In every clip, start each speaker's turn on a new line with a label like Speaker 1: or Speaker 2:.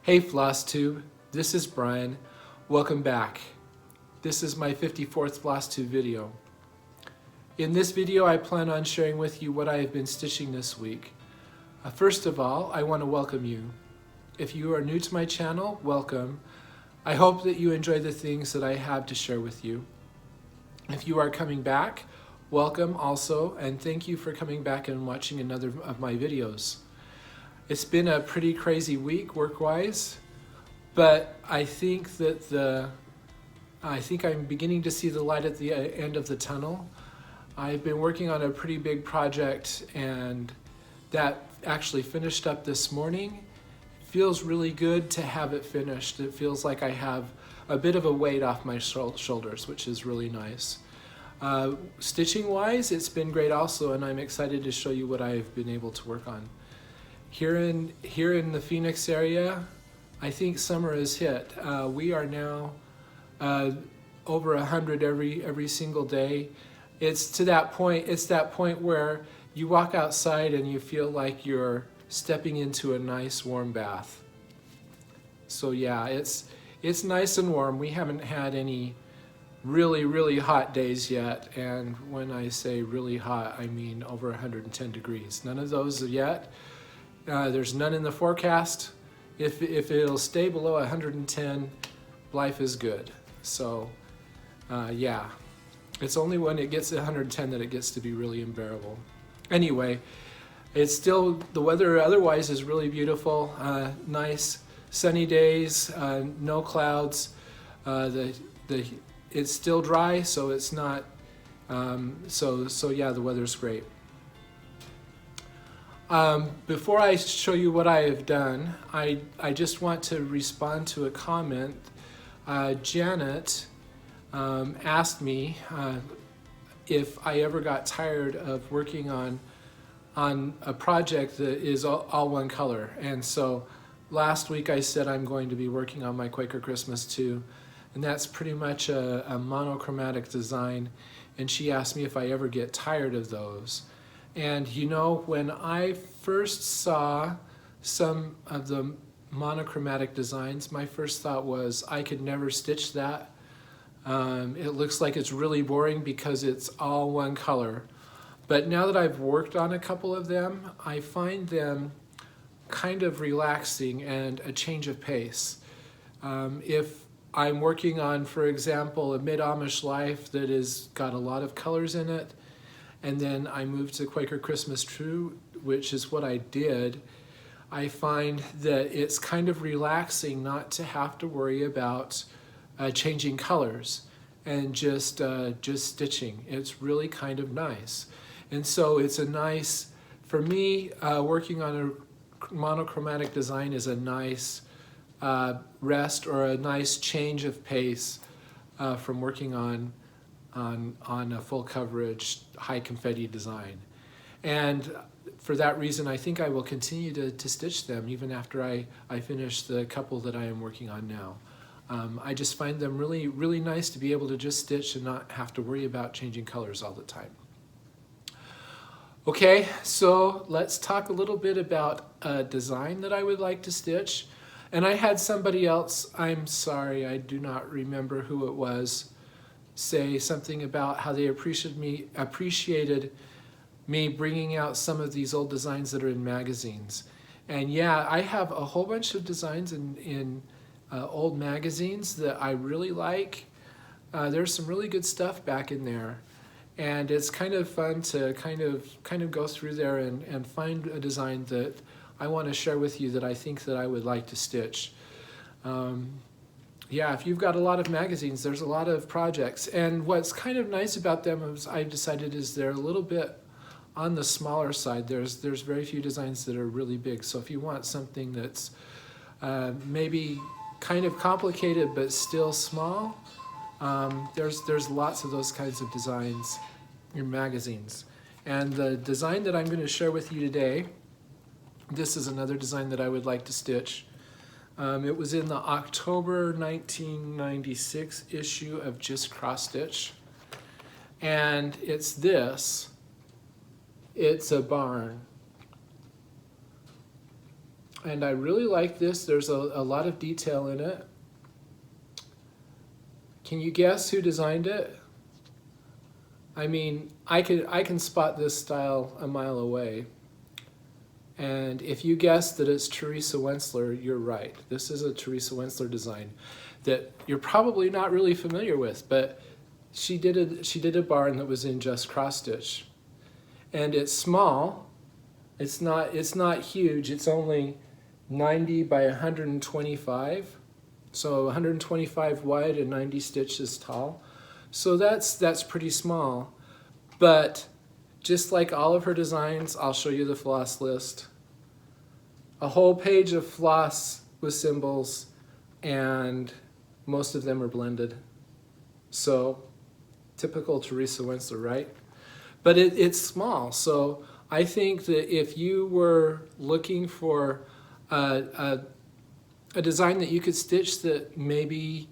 Speaker 1: Hey Floss Tube, this is Brian. Welcome back. This is my 54th Floss Tube video. In this video I plan on sharing with you what I have been stitching this week. First of all, I want to welcome you. If you are new to my channel, welcome. I hope that you enjoy the things that I have to share with you. If you are coming back, welcome also, and thank you for coming back and watching another of my videos. It's been a pretty crazy week work-wise, but I think I'm beginning to see the light at the end of the tunnel. I've been working on a pretty big project, and that actually finished up this morning. It feels really good to have it finished. It feels like I have a bit of a weight off my shoulders, which is really nice. Stitching wise, it's been great also, and I'm excited to show you what I've been able to work on. Here in the Phoenix area, I think summer has hit. We are now over 100 every single day. It's that point where you walk outside and you feel like you're stepping into a nice warm bath. So yeah, it's nice and warm. We haven't had any really hot days yet, and when I say really hot, I mean over 110 degrees. None of those yet. There's none in the forecast. If it'll stay below 110, life is good. So yeah, it's only when it gets to 110 that it gets to be really unbearable. Anyway, it's still, the weather otherwise is really beautiful. Nice sunny days, no clouds. It's still dry, so it's not, so yeah, the weather's great. Before I show you what I have done, I just want to respond to a comment. Janet asked me if I ever got tired of working on a project that is all one color. And so last week I said I'm going to be working on my Quaker Christmas II, and that's pretty much a monochromatic design. And she asked me if I ever get tired of those. And you know, when I first saw some of the monochromatic designs, my first thought was I could never stitch that. It looks like it's really boring because it's all one color. But now that I've worked on a couple of them, I find them kind of relaxing and a change of pace. If I'm working on, for example, a Mid-Amish life that has got a lot of colors in it, and then I moved to Quaker Christmas II, which is what I did, I find that it's kind of relaxing not to have to worry about changing colors and just stitching. It's really kind of nice. And so it's a nice, for me, working on a monochromatic design is a nice rest or a nice change of pace from working on a full coverage, high confetti design. And for that reason, I think I will continue to stitch them even after I finish the couple that I am working on now. I just find them really nice to be able to just stitch and not have to worry about changing colors all the time. Okay, so let's talk a little bit about a design that I would like to stitch. And I had somebody else, I'm sorry, I do not remember who it was, say something about how they appreciated me bringing out some of these old designs that are in magazines. And yeah, I have a whole bunch of designs in old magazines that I really like. There's some really good stuff back in there, and it's kind of fun to kind of go through there and find a design that I want to share with you that I think that I would like to stitch. Yeah, if you've got a lot of magazines, there's a lot of projects. And what's kind of nice about them, is I've decided, is they're a little bit on the smaller side. There's very few designs that are really big. So if you want something that's maybe kind of complicated but still small, there's lots of those kinds of designs in magazines. And the design that I'm going to share with you today, this is another design that I would like to stitch. It was in the October 1996 issue of Just Cross Stitch, and it's this. It's a barn. And I really like this. There's a lot of detail in it. Can you guess who designed it? I mean, I can spot this style a mile away. And if you guess that it's Teresa Wentzler, you're right. This is a Teresa Wentzler design that you're probably not really familiar with, but she did a barn that was in just cross stitch. And it's small. It's not huge. It's only 90 by 125. So 125 wide and 90 stitches tall. So that's pretty small. But just like all of her designs, I'll show you the floss list. A whole page of floss with symbols, and most of them are blended. So typical Teresa Wentzler, right? But it's small. So I think that if you were looking for a design that you could stitch that maybe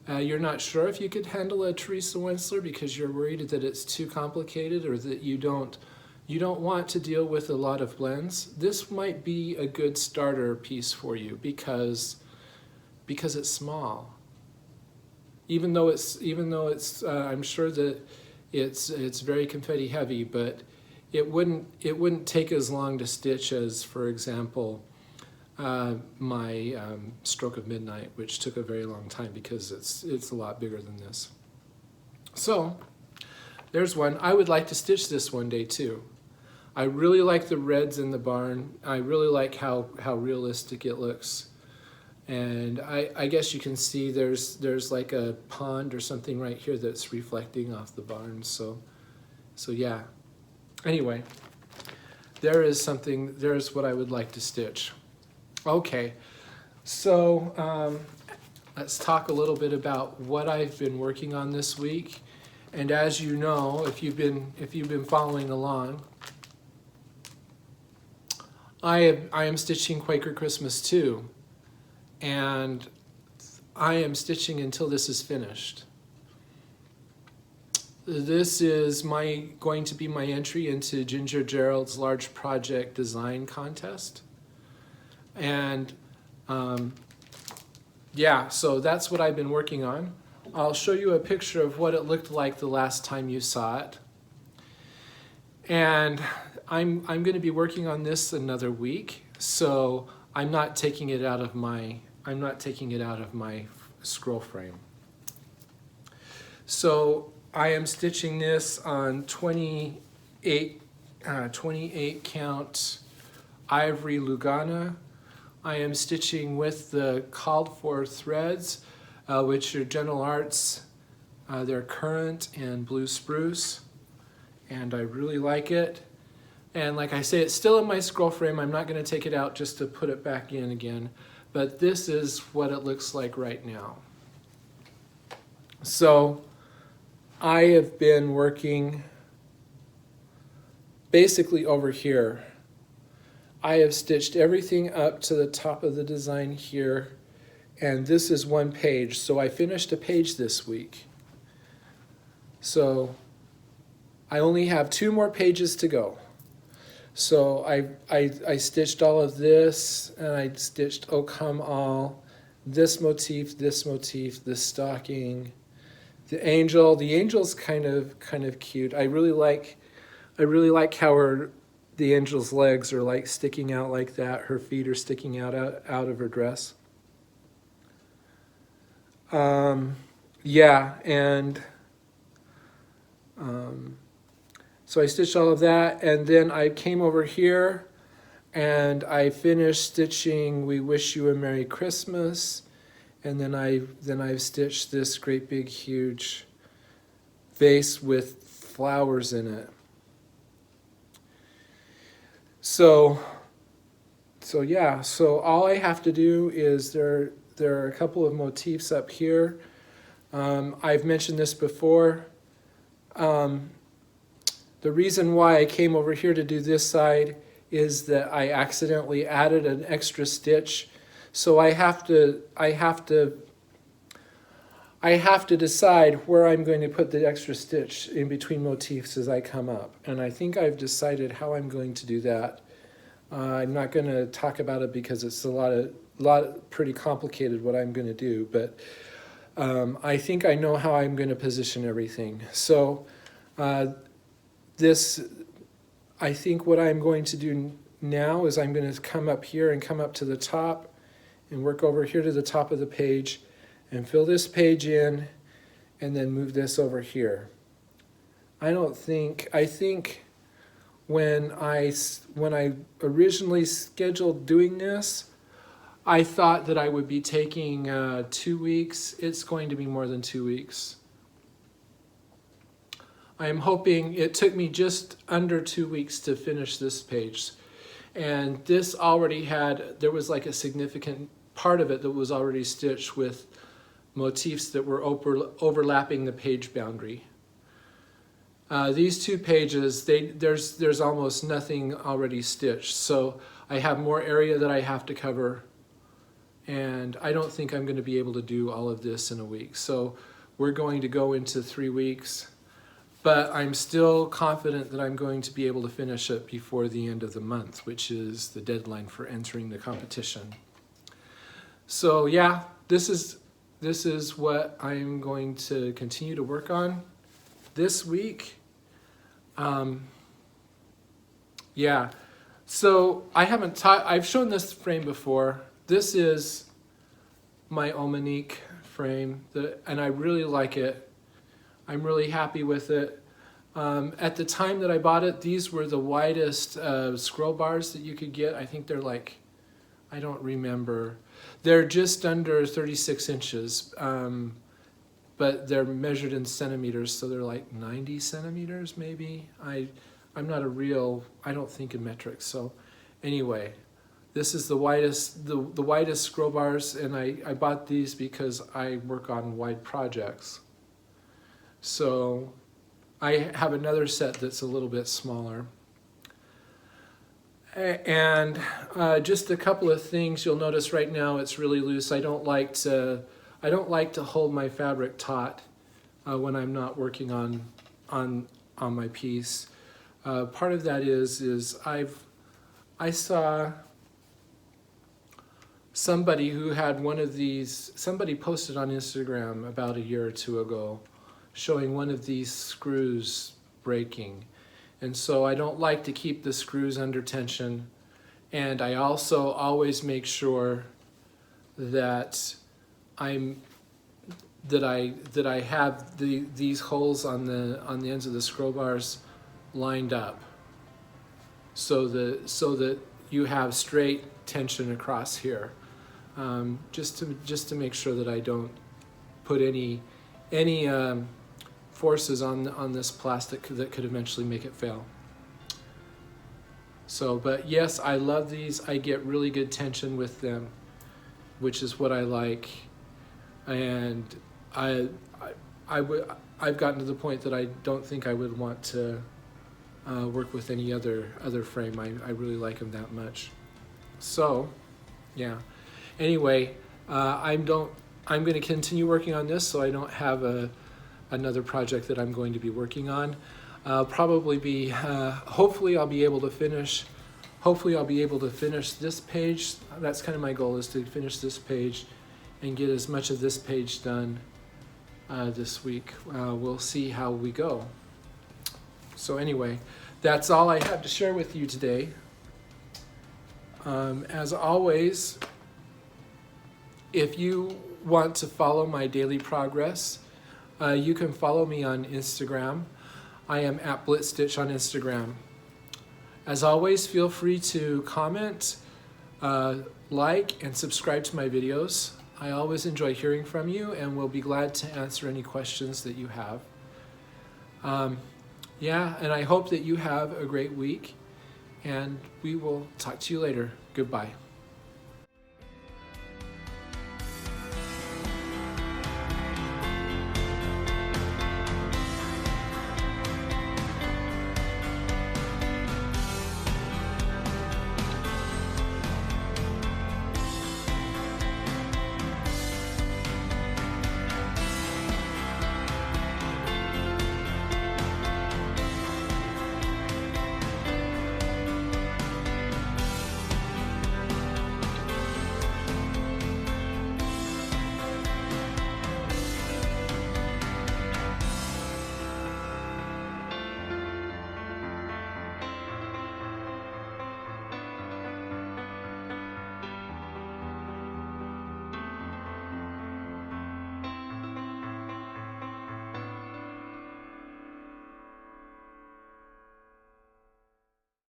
Speaker 1: you're not sure if you could handle a Teresa Wentzler because you're worried that it's too complicated or that you don't want to deal with a lot of blends, this might be a good starter piece for you because it's small. Even though it's I'm sure that it's very confetti heavy, but it wouldn't take as long to stitch as, for example, my Stroke of Midnight, which took a very long time because it's a lot bigger than this. So there's one. I would like to stitch this one day too. I really like the reds in the barn. I really like how realistic it looks. And I guess you can see there's like a pond or something right here that's reflecting off the barn. So yeah. Anyway, there's what I would like to stitch. Okay, so let's talk a little bit about what I've been working on this week. And as you know, if you've been following along, I am stitching Quaker Christmas II, and I am stitching until this is finished. This is going to be my entry into Ginger Gerald's large project design contest. And yeah, so that's what I've been working on. I'll show you a picture of what it looked like the last time you saw it. And I'm going to be working on this another week, so I'm not taking it out of my scroll frame. So I am stitching this on 28 count Ivory Lugana. I am stitching with the called for threads, which are General Arts. They're Currant and Blue Spruce, and I really like it. And like I say, it's still in my scroll frame. I'm not going to take it out just to put it back in again, but this is what it looks like right now. So I have been working basically over here. I have stitched everything up to the top of the design here, and this is one page. So I finished a page this week. So I only have 2 more pages to go. So I stitched all of this, and I stitched Oh Come All, this motif, the stocking, the angel. The angel's kind of cute. I really like how the angel's legs are like sticking out like that. Her feet are sticking out of her dress. Yeah, and so I stitched all of that, and then I came over here and I finished stitching We Wish You a Merry Christmas, and then I've stitched this great big huge vase with flowers in it. So yeah, so all I have to do is there are a couple of motifs up here. I've mentioned this before. The reason why I came over here to do this side is that I accidentally added an extra stitch. So I have to decide where I'm going to put the extra stitch in between motifs as I come up. And I think I've decided how I'm going to do that. I'm not going to talk about it because it's a lot pretty complicated what I'm going to do, but I think I know how I'm going to position everything. So I think what I'm going to do now is I'm going to come up here and come up to the top and work over here to the top of the page and fill this page in and then move this over here. I think when I originally scheduled doing this, I thought that I would be taking 2 weeks. It's going to be more than 2 weeks. I'm hoping it took me just under 2 weeks to finish this page. And this already there was like a significant part of it that was already stitched with motifs that were overlapping the page boundary. These 2 pages, there's almost nothing already stitched. So I have more area that I have to cover. And I don't think I'm going to be able to do all of this in a week. So we're going to go into 3 weeks. But I'm still confident that I'm going to be able to finish it before the end of the month, which is the deadline for entering the competition. So yeah, this is what I'm going to continue to work on this week. Yeah, so I've shown this frame before. This is my Omanique frame, and I really like it. I'm really happy with it. At the time that I bought it, these were the widest scroll bars that you could get. I think they're like, I don't remember. They're just under 36 inches, but they're measured in centimeters, so they're like 90 centimeters maybe. I'm not I don't think in metrics. So anyway, this is the widest scroll bars, and I bought these because I work on wide projects. So I have another set that's a little bit smaller. And just a couple of things you'll notice right now, it's really loose. I don't like to hold my fabric taut when I'm not working on my piece. Part of that is I saw somebody who had one of these. Somebody posted on Instagram about a year or 2 ago, showing one of these screws breaking. And so I don't like to keep the screws under tension. And I also always make sure that I have these holes on the ends of the scroll bars lined up so that you have straight tension across here. Just to make sure that I don't put any forces on this plastic that could eventually make it fail. So, but yes, I love these. I get really good tension with them, which is what I like. And I've gotten to the point that I don't think I would want to work with any other frame. I really like them that much. So, yeah. Anyway, I'm going to continue working on this, so I don't have another project that I'm going to be working on. Probably be, hopefully I'll be able to finish this page. That's kind of my goal, is to finish this page and get as much of this page done this week. We'll see how we go. So anyway, that's all I have to share with you today. As always, if you want to follow my daily progress, you can follow me on Instagram. I am at blitstitch on Instagram. As always, feel free to comment, like, and subscribe to my videos. I always enjoy hearing from you, and will be glad to answer any questions that you have. Yeah, and I hope that you have a great week, and we will talk to you later. Goodbye.